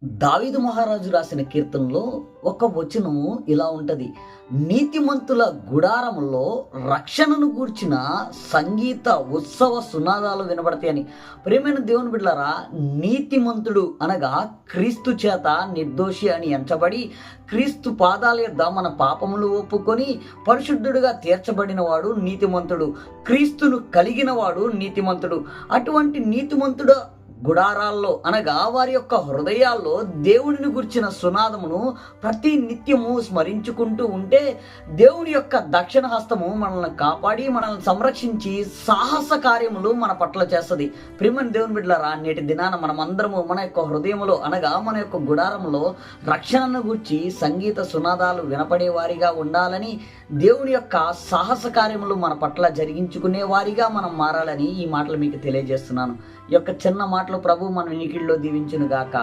దావీదు మహారాజు రాసిన కీర్తనలో ఒక వచనము ఇలా ఉంటది. నీతిమంతుల గుడారములో రక్షణను గూర్చిన సంగీత ఉత్సవ సునాదాలు వినబడతాయని. ప్రియమైన దేవుని బిడ్డలారా, నీతిమంతుడు అనగా క్రీస్తు చేత నిర్దోషి అని ఎంచబడి క్రీస్తు పాదాల యొద్ద మన పాపములు ఒప్పుకొని పరిశుద్ధుడుగా తీర్చబడిన వాడు నీతిమంతుడు. క్రీస్తును కలిగిన వాడు నీతిమంతుడు. అటువంటి నీతిమంతుడు గుడారాల్లో అనగా వారి యొక్క హృదయాల్లో దేవుడిని గుర్చిన సునాదమును ప్రతి నిత్యము స్మరించుకుంటూ ఉంటే దేవుని యొక్క దక్షిణ హస్తము మనల్ని కాపాడి మనల్ని సంరక్షించి సాహస కార్యములు మన పట్ల చేస్తుంది. ప్రియమైన దేవుని బిడ్డలారా, నేటి దినాన మనమందరము మన యొక్క హృదయములో అనగా మన యొక్క గుడారంలో రక్షణను గూర్చి సంగీత సునాదాలు వినపడే వారిగా ఉండాలని, దేవుని యొక్క సాహస కార్యములు మన పట్ల జరిగించుకునే వారిగా మనం మారాలని ఈ మాటలు మీకు తెలియజేస్తున్నాను. ఈ యొక్క చిన్న మాటలు ప్రభు మన వినికిడిలో దీవించును గాక.